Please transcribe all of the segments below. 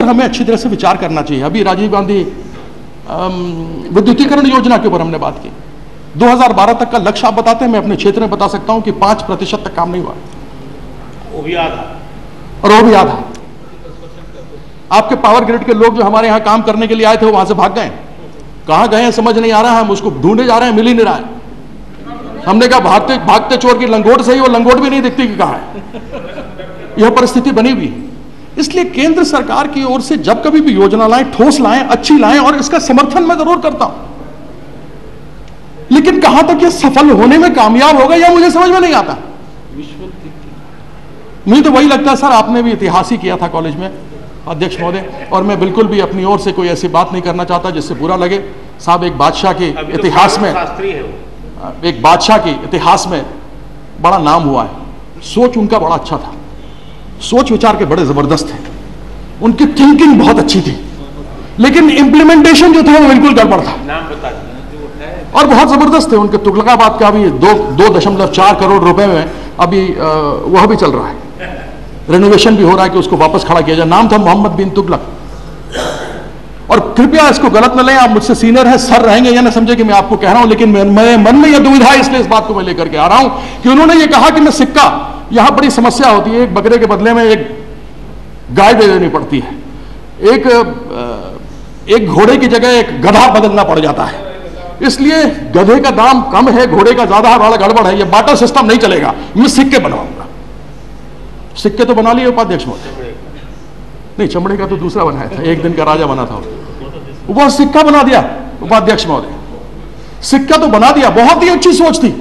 हमें अच्छी तरह से विचार करना चाहिए। अभी राजीव गांधी विद्युतीकरण योजना के ऊपर हमने बात की। 2012 तक का लक्ष्य आप बताते हैं, मैं अपने क्षेत्र में बता सकता हूं कि 5% तक काम नहीं हुआ, वो भी आधा, और वो भी आधा। आपके पावर ग्रिड के लोग जो हमारे यहां काम करने के लिए आए थे वो वहां से भाग गए, कहां गए हैं समझ नहीं आ रहा है, हम उसको ढूंढे जा रहे हैं, मिल ही नहीं रहा है। हमने कहा भागते भागते चोर की लंगोट सही, वो लंगोट भी नहीं दिखती कि कहां है। यह परिस्थिति बनी हुई है। इसलिए केंद्र सरकार की ओर से जब कभी भी योजना लाएं, ठोस लाएं, अच्छी लाएं, और इसका समर्थन मैं जरूर करता हूं, लेकिन कहां तक यह सफल होने में कामयाब होगा यह मुझे समझ में नहीं आता। मुझे तो वही लगता है सर, आपने भी इतिहास ही किया था कॉलेज में अध्यक्ष महोदय, और मैं बिल्कुल भी अपनी ओर से कोई ऐसी बात नहीं करना चाहता जिससे बुरा लगे। साहब, एक बादशाह के इतिहास में, एक बादशाह के इतिहास में बड़ा नाम हुआ है, सोच उनका बड़ा अच्छा था, सोच विचार के बड़े जबरदस्त थे, उनकी थिंकिंग बहुत अच्छी थी, लेकिन इंप्लीमेंटेशन जो था वो बिल्कुल गड़बड़ था। नाम बता और बहुत जबरदस्त थे उनके। तुगलकाबाद का भी 2.4 करोड़ रुपए में अभी वह भी चल रहा है, रेनोवेशन भी हो रहा है कि उसको वापस खड़ा किया जाए। नाम था मोहम्मद बिन तुगलक। और कृपया इसको गलत न लें, आप मुझसे सीनियर हैं, सर रहेंगे या ना समझे कि मैं आपको कह रहा हूं, लेकिन मेरे मन में यह दुविधा है, इसलिए इस बात को मैं लेकर के आ रहा हूं कि उन्होंने ये कहा कि मैं सिक्का, यहां बड़ी समस्या होती है, एक बकरे के बदले में एक गाय दे देनी पड़ती है, एक घोड़े की जगह एक गधा बदलना पड़ जाता है, इसलिए गधे का दाम कम है, घोड़े का ज्यादा है, बड़ा गड़बड़ है, ये बाटा सिस्टम नहीं चलेगा, मैं सिक्के बनवाऊंगा। सिक्के तो बना लिए उपाध्यक्ष महोदय, नहीं चमड़े का तो दूसरा बनाया था, एक दिन का राजा बना था, वो सिक्का बना दिया उपाध्यक्ष महोदय, सिक्का तो बना दिया, बहुत ही अच्छी सोच थी,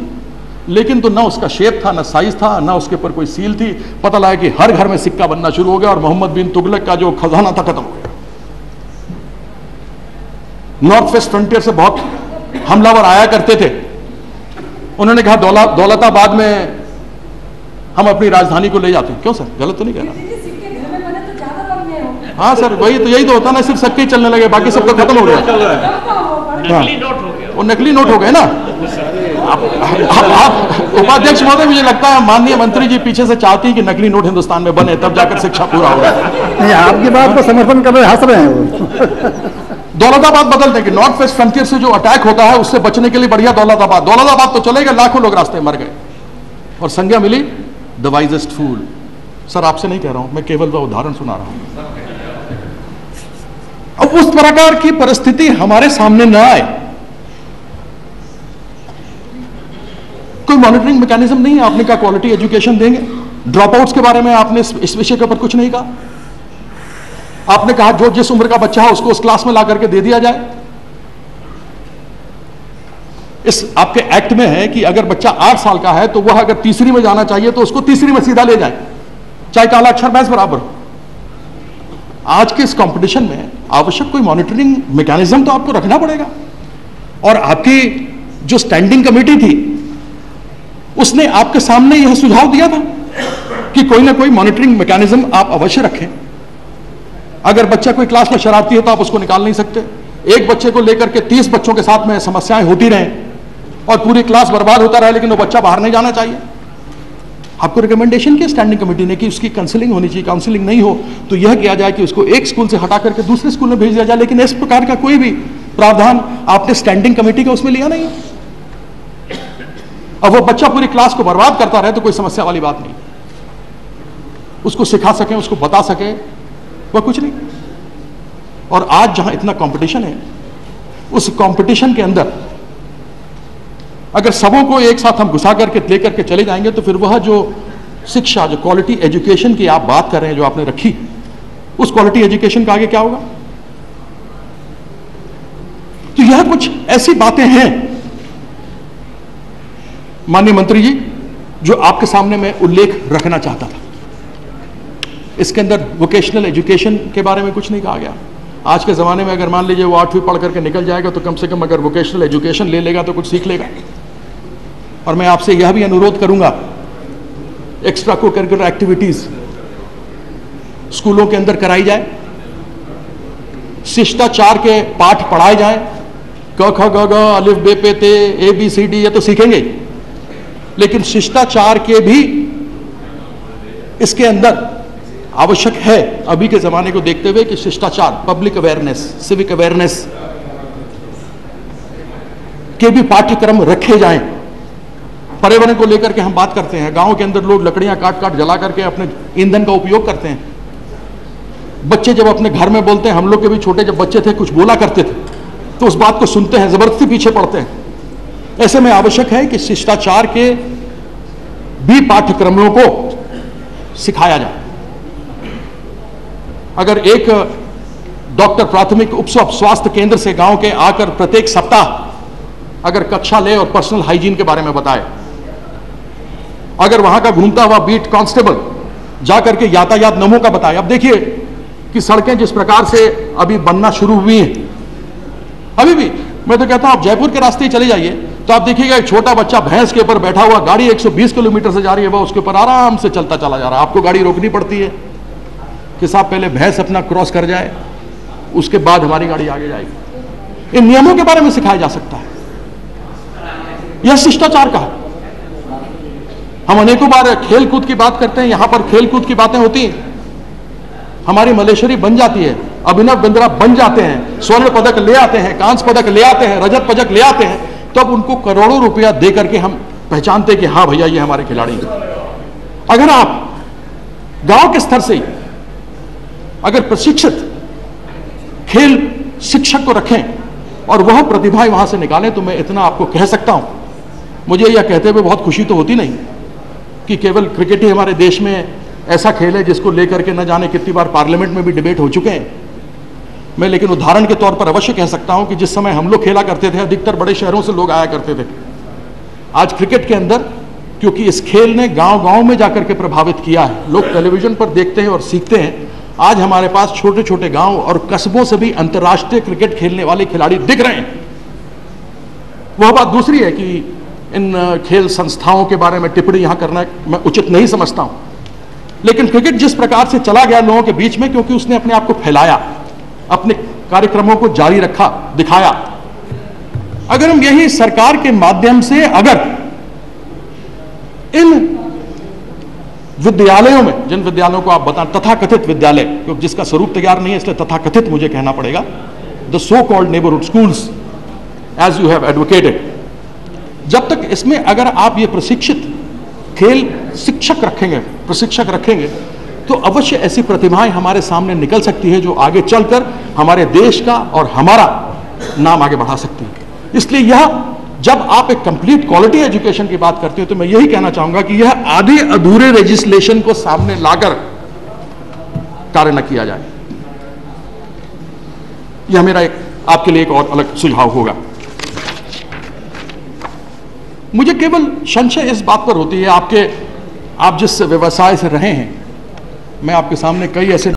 लेकिन तो ना उसका शेप था, ना साइज था, ना उसके ऊपर कोई सील थी। पता लगा कि हर घर में सिक्का बनना शुरू हो गया और मोहम्मद बिन तुगलक का जो खजाना था खत्म हो गया। नॉर्थ वेस्ट फ्रंटियर से बहुत हमलावर आया करते थे, उन्होंने कहा दौलताबाद में हम अपनी राजधानी को ले जाते हैं। क्यों सर, गलत तो नहीं कह रहा? हाँ सर, वही तो, यही तो होता ना, सिर्फ सिक्के चलने लगे, बाकी सब तो खत्म हो गया। नकली नोट हो गया, वो नकली नोट हो गए ना। आप उपाध्यक्ष महोदय, मुझे लगता है माननीय मंत्री जी पीछे से चाहती हैं कि नकली नोट हिंदुस्तान में बने, तब जाकर शिक्षा पूरा होगा। नहीं, आपकी बात को समर्थन कर रहे, हंस रहे हैं वो। दौलताबाद बदल देंगे, नॉर्थ वेस्ट फ्रंटियर से जो अटैक होता है उससे बचने के लिए बढ़िया दौलताबाद तो चलेगा, लाखों लोग रास्ते मर गए और संज्ञा मिली द वाइजेस्ट फूल। सर, आपसे नहीं कह रहा हूं मैं, केवल वह उदाहरण सुना रहा हूं। अब उस प्रकार की परिस्थिति हमारे सामने न आए, कोई मॉनिटरिंग मैकेनिज्म नहीं है। आपने कहा क्वालिटी एजुकेशन देंगे, ड्रॉप आउट्स के बारे में आपने इस विषय के ऊपर कुछ नहीं कहा। आपने कहा जो जिस उम्र का बच्चा है उसको उस क्लास में ला करके दे दिया जाए। इस आपके एक्ट में है कि अगर बच्चा 8 साल का है तो वह अगर तीसरी में जाना चाहिए तो उसको तीसरी में सीधा ले जाए, चाहे काला अक्षर भैंस बराबर हो। आज के इस कंपटीशन में आवश्यक कोई मॉनिटरिंग मैकेनिज्म तो आपको रखना पड़ेगा। और आपकी जो स्टैंडिंग कमेटी थी उसने आपके सामने यह सुझाव दिया था कि कोई ना कोई मॉनिटरिंग मैकेनिज्म आप अवश्य रखें। अगर बच्चा कोई क्लास में शरारती है तो आप उसको निकाल नहीं सकते। एक बच्चे को लेकर के 30 बच्चों के साथ में समस्याएं होती रहें और पूरी क्लास बर्बाद होता रहे, लेकिन वो बच्चा बाहर नहीं जाना चाहिए। आपको रिकमेंडेशन की स्टैंडिंग कमेटी ने कि उसकी काउंसलिंग होनी चाहिए, काउंसलिंग नहीं हो तो यह किया जाए कि उसको एक स्कूल से हटा करके दूसरे स्कूल में भेज दिया जाए। लेकिन इस प्रकार का कोई भी प्रावधान आपने स्टैंडिंग कमेटी का उसमें लिया नहीं। अब वो बच्चा पूरी क्लास को बर्बाद करता रहे तो कोई समस्या वाली बात नहीं, उसको सिखा सकें, उसको बता सकें, वह कुछ नहीं। और आज जहां इतना कंपटीशन है, उस कंपटीशन के अंदर अगर सबों को एक साथ हम घुसा करके लेकर के चले जाएंगे तो फिर वह जो शिक्षा, जो क्वालिटी एजुकेशन की आप बात कर रहे हैं, जो आपने रखी, उस क्वालिटी एजुकेशन का आगे क्या होगा? तो यह कुछ ऐसी बातें हैं माननीय मंत्री जी जो आपके सामने मैं उल्लेख रखना चाहता था। इसके अंदर वोकेशनल एजुकेशन के बारे में कुछ नहीं कहा गया। आज के ज़माने में अगर मान लीजिए वो 8वीं पढ़ करके निकल जाएगा तो कम से कम अगर वोकेशनल एजुकेशन ले लेगा तो कुछ सीख लेगा। और मैं आपसे यह भी अनुरोध करूंगा, एक्स्ट्रा को करिकुलर एक्टिविटीज स्कूलों के अंदर कराई जाए, शिष्टाचार के पाठ पढ़ाए जाएं, क ख ग घ अलिफ बे पे ते ABCD ये तो सीखेंगे, लेकिन शिष्टाचार के भी इसके अंदर आवश्यक है अभी के जमाने को देखते हुए कि शिष्टाचार, पब्लिक अवेयरनेस, सिविक अवेयरनेस के भी पाठ्यक्रम रखे जाएं। पर्यावरण को लेकर के हम बात करते हैं, गांव के अंदर लोग लकड़ियां काट काट जला करके अपने ईंधन का उपयोग करते हैं। बच्चे जब अपने घर में बोलते हैं, हम लोग के भी छोटे जब बच्चे थे कुछ बोला करते थे, तो उस बात को सुनते हैं, जबरदस्ती पीछे पड़ते हैं। ऐसे में आवश्यक है कि शिष्टाचार के भी पाठ्यक्रमों को सिखाया जाए। अगर एक डॉक्टर प्राथमिक उप स्वास्थ्य केंद्र से गांव के आकर प्रत्येक सप्ताह अगर कक्षा ले और पर्सनल हाइजीन के बारे में बताए, अगर वहां का घूमता हुआ बीट कांस्टेबल जाकर के यातायात नियमों का बताए। अब देखिए कि सड़कें जिस प्रकार से अभी बनना शुरू हुई हैं, अभी भी मैं तो कहता हूं आप जयपुर के रास्ते ही चले जाइए तो आप देखिएगा एक छोटा बच्चा भैंस के ऊपर बैठा हुआ, गाड़ी 120 किलोमीटर से जा रही है, वह उसके ऊपर आराम से चलता चला जा रहा है। आपको गाड़ी रोकनी पड़ती है कि साहब पहले भैंस अपना क्रॉस कर जाए, उसके बाद हमारी गाड़ी आगे जाएगी। इन नियमों के बारे में सिखाया जा सकता है, यह शिष्टाचार का है। हम अनेकों बार खेल कूद की बात करते हैं, यहां पर खेल कूद की बातें होती हैं, हमारी मलेश्वरी बन जाती है, अभिनव बिंद्रा बन जाते हैं, स्वर्ण पदक ले आते हैं, कांस्य पदक ले आते हैं, रजत पदक ले आते हैं, तब उनको करोड़ों रुपया दे करके हम पहचानते कि हाँ भैया ये हमारे खिलाड़ी हैं। अगर आप गांव के स्तर से ही अगर प्रशिक्षित खेल शिक्षक को रखें और वह प्रतिभाएं वहां से निकालें, तो मैं इतना आपको कह सकता हूं, मुझे यह कहते हुए बहुत खुशी तो होती नहीं कि केवल क्रिकेट ही हमारे देश में ऐसा खेल है जिसको लेकर के न जाने कितनी बार पार्लियामेंट में भी डिबेट हो चुके हैं। मैं लेकिन उदाहरण के तौर पर अवश्य कह सकता हूं कि जिस समय हम लोग खेला करते थे, अधिकतर बड़े शहरों से लोग आया करते थे। आज क्रिकेट के अंदर, क्योंकि इस खेल ने गांव गांव में जाकर के प्रभावित किया है, लोग टेलीविजन पर देखते हैं और सीखते हैं। आज हमारे पास छोटे छोटे गांव और कस्बों से भी अंतर्राष्ट्रीय क्रिकेट खेलने वाले खिलाड़ी दिख रहे हैं। वह बात दूसरी है कि इन खेल संस्थाओं के बारे में टिप्पणी यहां करना मैं उचित नहीं समझता हूं, लेकिन क्रिकेट जिस प्रकार से चला गया लोगों के बीच में, क्योंकि उसने अपने आप को फैलाया, अपने कार्यक्रमों को जारी रखा, दिखाया। अगर हम यही सरकार के माध्यम से अगर इन विद्यालयों में, जिन विद्यालयों को आप बताएं तथाकथित विद्यालय, क्योंकि जिसका स्वरूप तैयार नहीं है इसलिए तथाकथित मुझे कहना पड़ेगा, the so called neighbourhood schools as you have advocated, जब तक इसमें अगर आप ये प्रशिक्षित खेल शिक्षक रखेंगे, प्रशिक्षक रखेंगे, तो अवश्य ऐसी प्रतिभाएं हमारे सामने निकल सकती है जो आगे चलकर हमारे देश का और हमारा नाम आगे बढ़ा सकती है। इसलिए यह, जब आप एक कंप्लीट क्वालिटी एजुकेशन की बात करते हैं, तो मैं यही कहना चाहूंगा कि यह आधे अधूरे लेजिस्लेशन को सामने लाकर कार्य न किया जाए। यह मेरा एक आपके लिए एक और अलग सुझाव होगा। मुझे केवल संशय इस बात पर होती है, आप जिस व्यवसाय से रहे हैं, मैं आपके सामने कई ऐसे